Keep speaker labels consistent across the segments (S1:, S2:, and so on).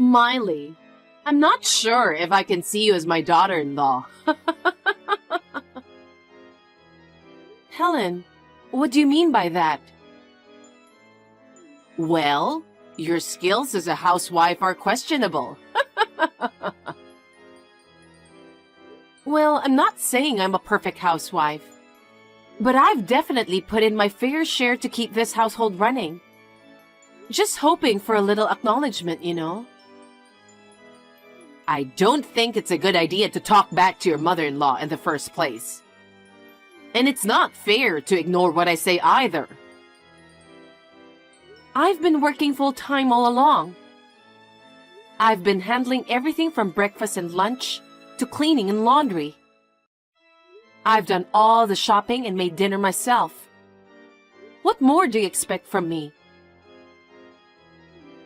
S1: Miley, I'm not sure if I can see you as my daughter-in-law. Helen, what do you mean by that? Well, your skills as a housewife are questionable. Well, I'm not saying I'm a perfect housewife, but I've definitely put in my fair share to keep this household running. Just hoping for a little acknowledgement, you know. I don't think it's a good idea to talk back to your mother-in-law in the first place. And it's not fair to ignore what I say either. I've been working full-time all along. I've been handling everything from breakfast and lunch to cleaning and laundry. I've done all the shopping and made dinner myself. What more do you expect from me?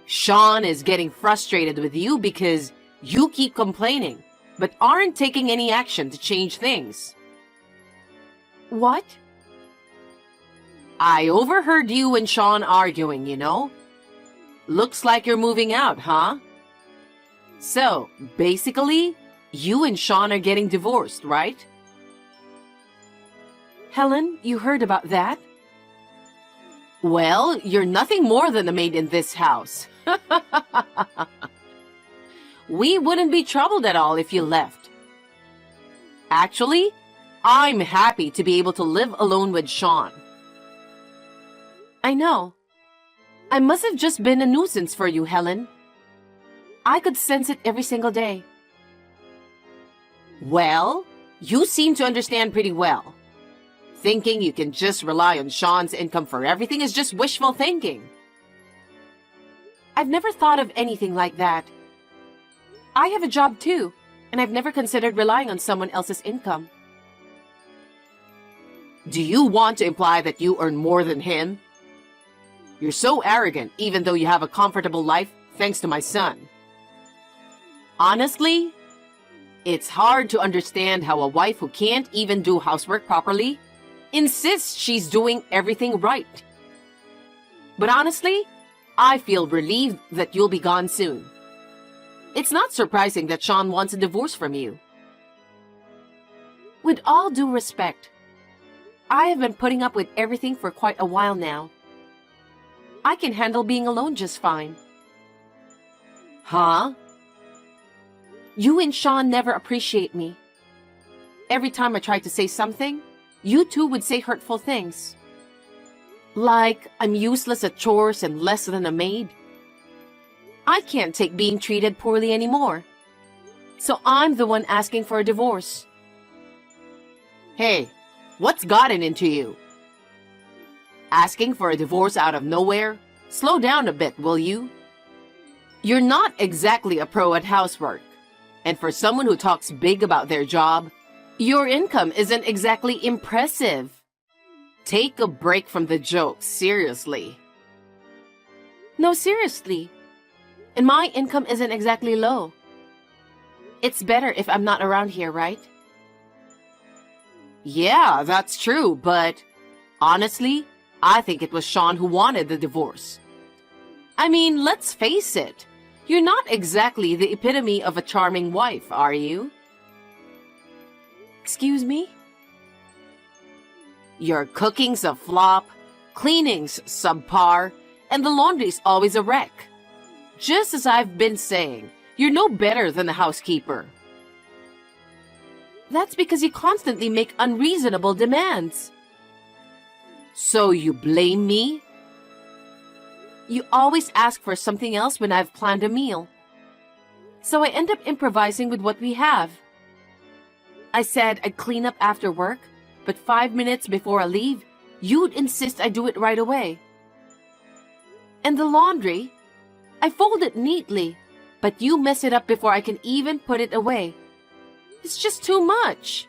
S1: Sean is getting frustrated with you because you keep complaining, but aren't taking any action to change things. What? I overheard you and Sean arguing, you know? Looks like you're moving out, huh? So, basically, you and Sean are getting divorced, right? Helen, you heard about that? Well, you're nothing more than a maid in this house. We wouldn't be troubled at all if you left. Actually, I'm happy to be able to live alone with Sean. I know. I must have just been a nuisance for you, Helen. I could sense it every single day. Well, you seem to understand pretty well. Thinking you can just rely on Sean's income for everything is just wishful thinking. I've never thought of anything like that. I have a job too, and I've never considered relying on someone else's income. Do you want to imply that you earn more than him? You're so arrogant, even though you have a comfortable life thanks to my son. Honestly, it's hard to understand how a wife who can't even do housework properly insists she's doing everything right. But honestly, I feel relieved that you'll be gone soon. It's not surprising that Sean wants a divorce from you. With all due respect, I have been putting up with everything for quite a while now. I can handle being alone just fine. Huh? You and Sean never appreciate me. Every time I try to say something, you two would say hurtful things. Like I'm useless at chores and less than a maid. I can't take being treated poorly anymore. So I'm the one asking for a divorce. Hey, what's gotten into you? Asking for a divorce out of nowhere? Slow down a bit, will you? You're not exactly a pro at housework. And for someone who talks big about their job, your income isn't exactly impressive. Take a break from the jokes, seriously. No, seriously. And my income isn't exactly low. It's better if I'm not around here, right? Yeah, that's true, but honestly, I think it was Sean who wanted the divorce. I mean, let's face it. You're not exactly the epitome of a charming wife, are you? Excuse me? Your cooking's a flop, cleaning's subpar, and the laundry's always a wreck. Just as I've been saying, you're no better than the housekeeper. That's because you constantly make unreasonable demands. So you blame me? You always ask for something else when I've planned a meal. So I end up improvising with what we have. I said I'd clean up after work, but 5 minutes before I leave, you'd insist I do it right away. And the laundry, I fold it neatly, but you mess it up before I can even put it away. It's just too much.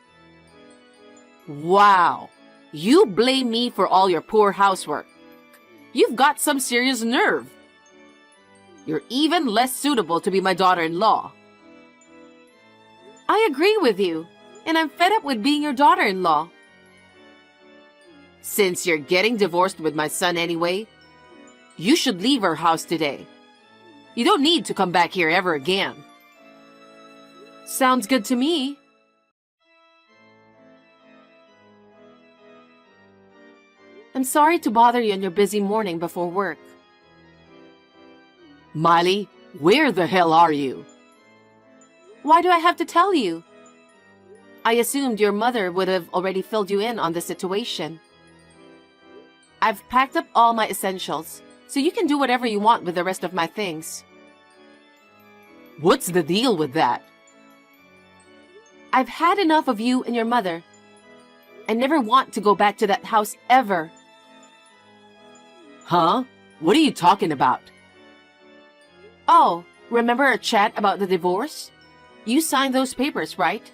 S1: Wow, you blame me for all your poor housework. You've got some serious nerve. You're even less suitable to be my daughter-in-law. I agree with you, and I'm fed up with being your daughter-in-law. Since you're getting divorced with my son anyway, you should leave our house today. You don't need to come back here ever again. Sounds good to me. I'm sorry to bother you on your busy morning before work. Miley, where the hell are you? Why do I have to tell you? I assumed your mother would have already filled you in on the situation. I've packed up all my essentials, so you can do whatever you want with the rest of my things. What's the deal with that? I've had enough of you and your mother. I never want to go back to that house ever. Huh? What are you talking about? Oh, remember our chat about the divorce? You signed those papers, right?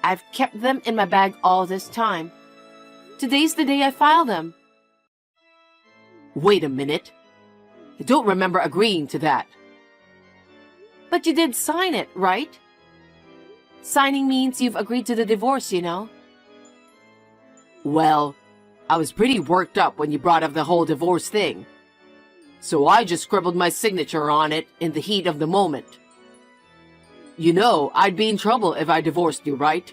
S1: I've kept them in my bag all this time. Today's the day I file them. Wait a minute. I don't remember agreeing to that. But you did sign it, right? Signing means you've agreed to the divorce, you know. Well, I was pretty worked up when you brought up the whole divorce thing. So I just scribbled my signature on it in the heat of the moment. You know, I'd be in trouble if I divorced you, right?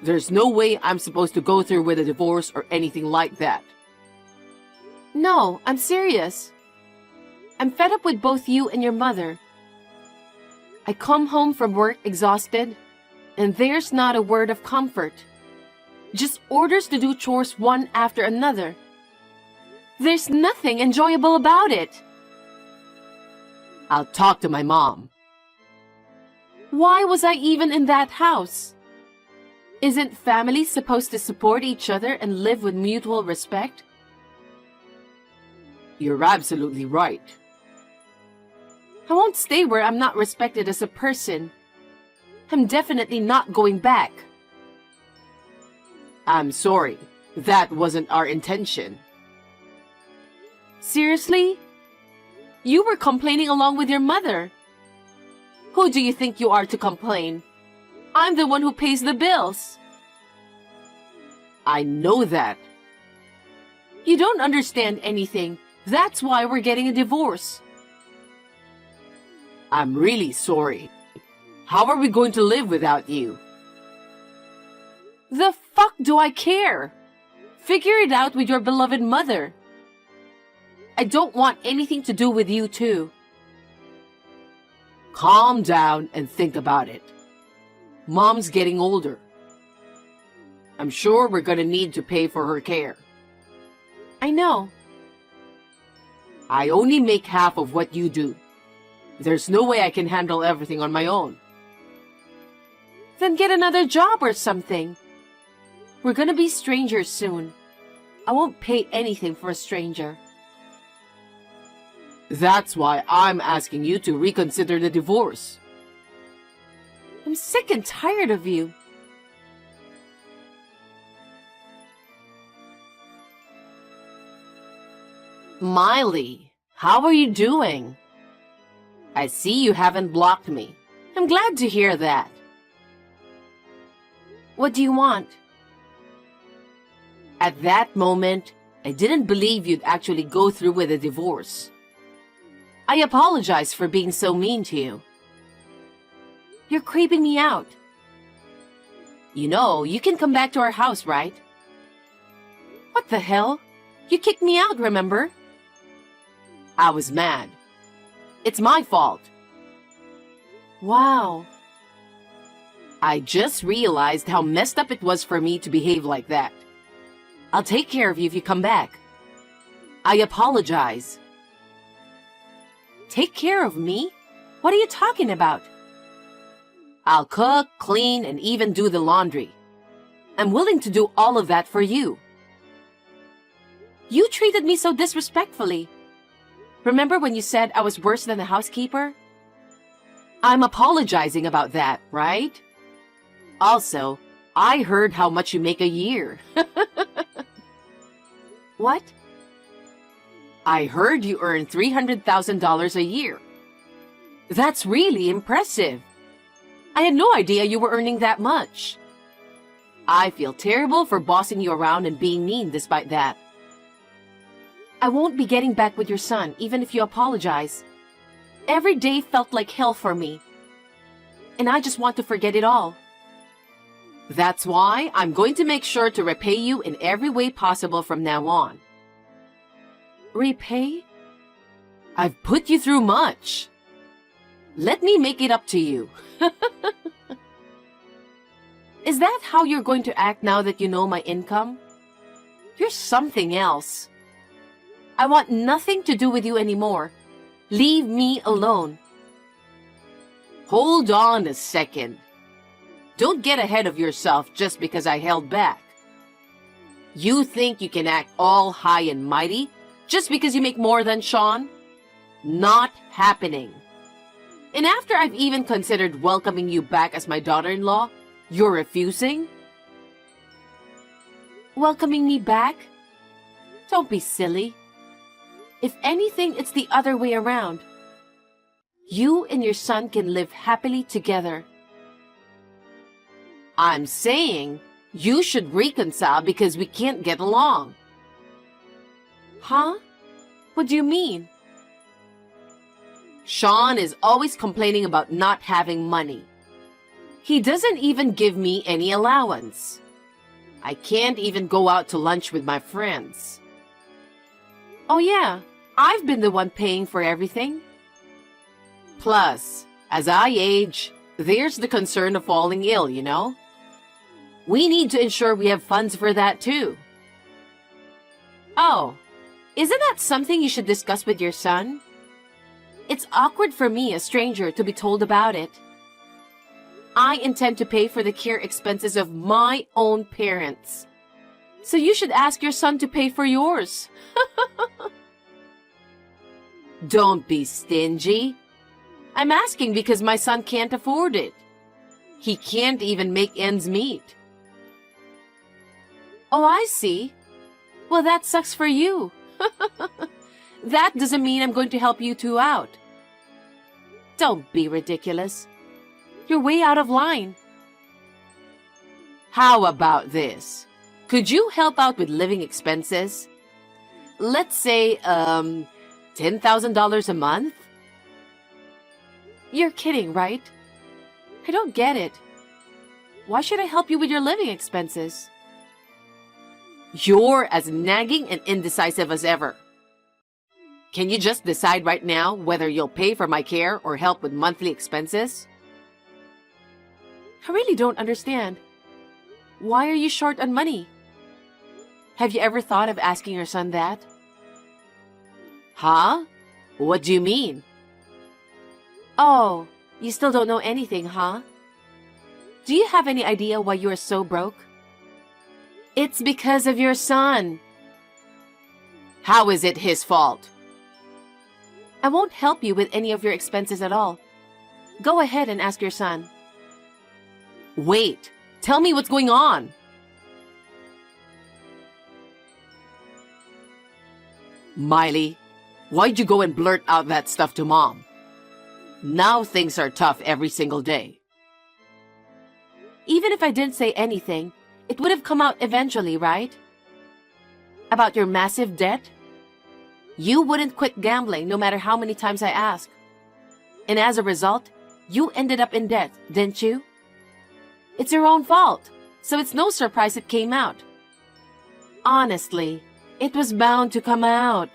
S1: There's no way I'm supposed to go through with a divorce or anything like that. No, I'm serious. I'm fed up with both you and your mother. I come home from work exhausted, and there's not a word of comfort. Just orders to do chores one after another. There's nothing enjoyable about it. I'll talk to my mom. Why was I even in that house? Isn't family supposed to support each other and live with mutual respect? You're absolutely right. I won't stay where I'm not respected as a person. I'm definitely not going back. I'm sorry. That wasn't our intention. Seriously? You were complaining along with your mother. Who do you think you are to complain? I'm the one who pays the bills. I know that. You don't understand anything. That's why we're getting a divorce. I'm really sorry. How are we going to live without you? The fuck do I care? Figure it out with your beloved mother. I don't want anything to do with you too. Calm down and think about it. Mom's getting older. I'm sure we're gonna need to pay for her care. I know. I only make half of what you do. There's no way I can handle everything on my own. Then get another job or something. We're gonna be strangers soon. I won't pay anything for a stranger. That's why I'm asking you to reconsider the divorce. I'm sick and tired of you. Miley, how are you doing? I see you haven't blocked me. I'm glad to hear that. What do you want? At that moment, I didn't believe you'd actually go through with a divorce. I apologize for being so mean to you. You're creeping me out. You know, you can come back to our house, right? What the hell? You kicked me out, remember? I was mad. It's my fault. Wow. I just realized how messed up it was for me to behave like that. I'll take care of you if you come back. I apologize. Take care of me? What are you talking about? I'll cook, clean, and even do the laundry. I'm willing to do all of that for you. You treated me so disrespectfully. Remember when you said I was worse than a housekeeper? I'm apologizing about that, right? Also, I heard how much you make a year. What? I heard you earn $300,000 a year. That's really impressive. I had no idea you were earning that much. I feel terrible for bossing you around and being mean despite that. I won't be getting back with your son, even if you apologize. Every day felt like hell for me. And I just want to forget it all. That's why I'm going to make sure to repay you in every way possible from now on. Repay? I've put you through much. Let me make it up to you. Is that how you're going to act now that you know my income? You're something else. I want nothing to do with you anymore. Leave me alone. Hold on a second. Don't get ahead of yourself just because I held back. You think you can act all high and mighty just because you make more than Sean? Not happening. And after I've even considered welcoming you back as my daughter-in-law, you're refusing? Welcoming me back? Don't be silly. If anything, it's the other way around. You and your son can live happily together. I'm saying you should reconcile because we can't get along. Huh? What do you mean? Sean is always complaining about not having money. He doesn't even give me any allowance. I can't even go out to lunch with my friends. Oh yeah, I've been the one paying for everything. Plus, as I age, there's the concern of falling ill, you know? We need to ensure we have funds for that too. Oh, isn't that something you should discuss with your son? It's awkward for me, a stranger, to be told about it. I intend to pay for the care expenses of my own parents. So you should ask your son to pay for yours. Don't be stingy. I'm asking because my son can't afford it. He can't even make ends meet. Oh, I see. Well, that sucks for you. That doesn't mean I'm going to help you two out. Don't be ridiculous. You're way out of line. How about this? Could you help out with living expenses? Let's say, $10,000 a month? You're kidding, right? I don't get it. Why should I help you with your living expenses? You're as nagging and indecisive as ever. Can you just decide right now whether you'll pay for my care or help with monthly expenses? I really don't understand. Why are you short on money? Have you ever thought of asking your son that? Huh? What do you mean? Oh, you still don't know anything, huh? Do you have any idea why you are so broke? It's because of your son. How is it his fault? I won't help you with any of your expenses at all. Go ahead and ask your son. Wait, tell me what's going on. Miley, why'd you go and blurt out that stuff to Mom? Now things are tough every single day. Even if I didn't say anything, it would have come out eventually, right? About your massive debt? You wouldn't quit gambling no matter how many times I asked. And as a result, you ended up in debt, didn't you? It's your own fault, so it's no surprise it came out. Honestly, it was bound to come out.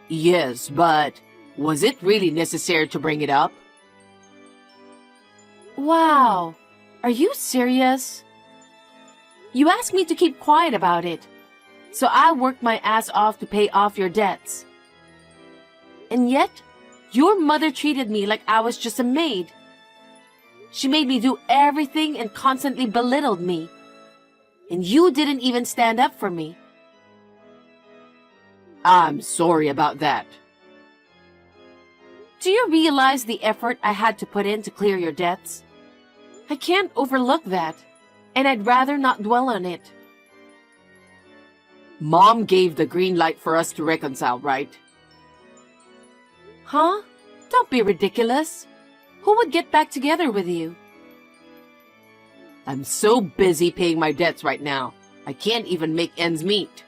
S1: Yes, but was it really necessary to bring it up? Wow, are you serious? You asked me to keep quiet about it, so I worked my ass off to pay off your debts. And yet, your mother treated me like I was just a maid. She made me do everything and constantly belittled me. And you didn't even stand up for me. I'm sorry about that. Do you realize the effort I had to put in to clear your debts? I can't overlook that, and I'd rather not dwell on it. Mom gave the green light for us to reconcile, right? Huh? Don't be ridiculous. Who would get back together with you? I'm so busy paying my debts right now. I can't even make ends meet.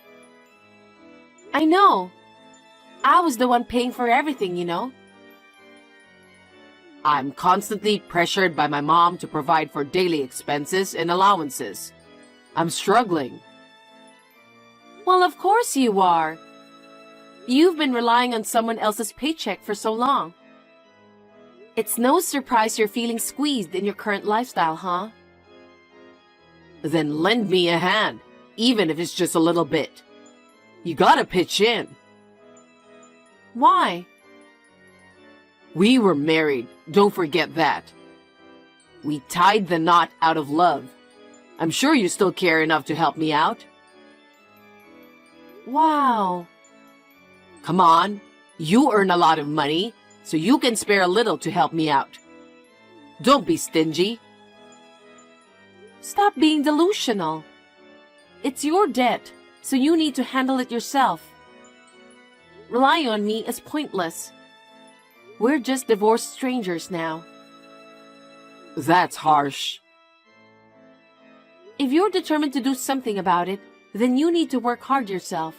S1: I know. I was the one paying for everything, you know. I'm constantly pressured by my mom to provide for daily expenses and allowances. I'm struggling. Well, of course you are. You've been relying on someone else's paycheck for so long. It's no surprise you're feeling squeezed in your current lifestyle, huh? Then lend me a hand, even if it's just a little bit. You gotta pitch in. Why? We were married, don't forget that. We tied the knot out of love. I'm sure you still care enough to help me out. Wow. Come on, you earn a lot of money, so you can spare a little to help me out. Don't be stingy. Stop being delusional. It's your debt, so you need to handle it yourself. Relying on me is pointless. We're just divorced strangers now. That's harsh. If you're determined to do something about it, then you need to work hard yourself.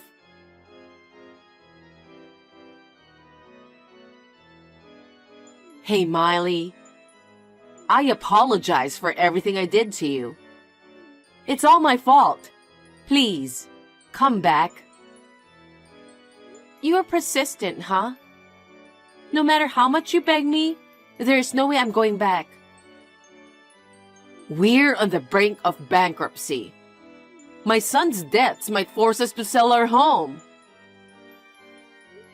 S1: Hey, Miley. I apologize for everything I did to you. It's all my fault. Please, come back. You're persistent, huh? No matter how much you beg me, there's no way I'm going back. We're on the brink of bankruptcy. My son's debts might force us to sell our home.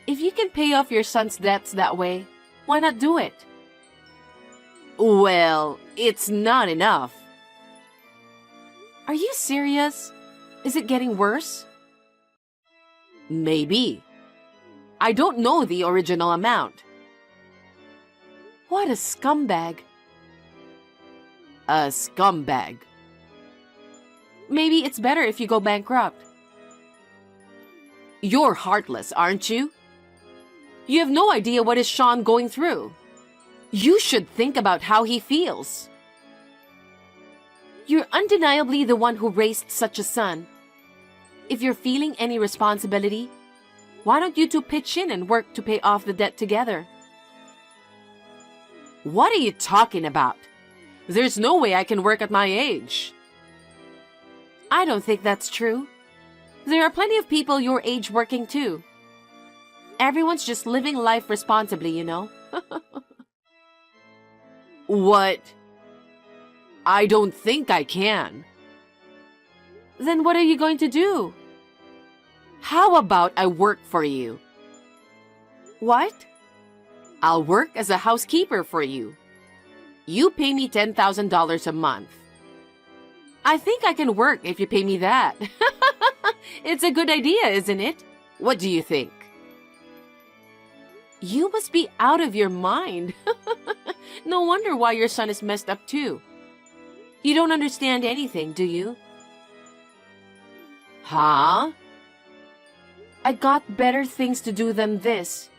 S1: If you can pay off your son's debts that way, why not do it? Well, it's not enough. Are you serious? Is it getting worse? Maybe. I don't know the original amount. What a scumbag. A scumbag. Maybe it's better if you go bankrupt. You're heartless, aren't you? You have no idea what is Sean going through. You should think about how he feels. You're undeniably the one who raised such a son. If you're feeling any responsibility, why don't you two pitch in and work to pay off the debt together? What are you talking about? There's no way I can work at my age. I don't think that's true. There are plenty of people your age working too. Everyone's just living life responsibly, you know. What? I don't think I can. Then what are you going to do? How about I work for you? What? I'll work as a housekeeper for you. You pay me $10,000 a month. I think I can work if you pay me that. It's a good idea, isn't it? What do you think? You must be out of your mind. No wonder why your son is messed up too. You don't understand anything, do you? Huh? I got better things to do than this.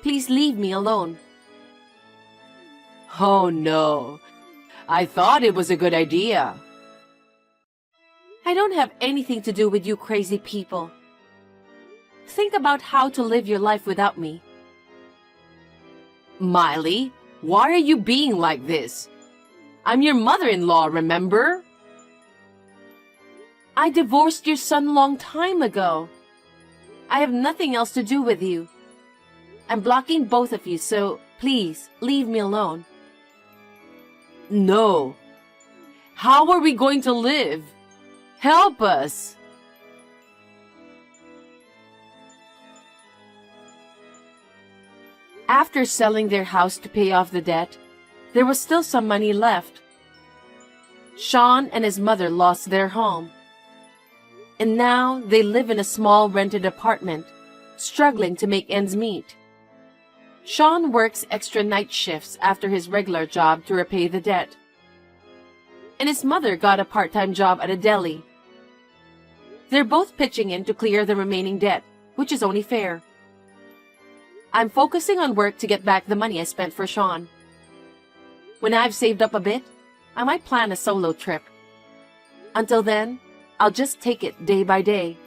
S1: Please leave me alone. Oh no. I thought it was a good idea. I don't have anything to do with you crazy people. Think about how to live your life without me. Miley, why are you being like this? I'm your mother-in-law, remember? I divorced your son long time ago. I have nothing else to do with you. I'm blocking both of you, so please leave me alone. No. How are we going to live? Help us. After selling their house to pay off the debt, there was still some money left. Sean and his mother lost their home. And now they live in a small rented apartment, struggling to make ends meet. Sean works extra night shifts after his regular job to repay the debt. And his mother got a part-time job at a deli. They're both pitching in to clear the remaining debt, which is only fair. I'm focusing on work to get back the money I spent for Sean. When I've saved up a bit, I might plan a solo trip. Until then, I'll just take it day by day.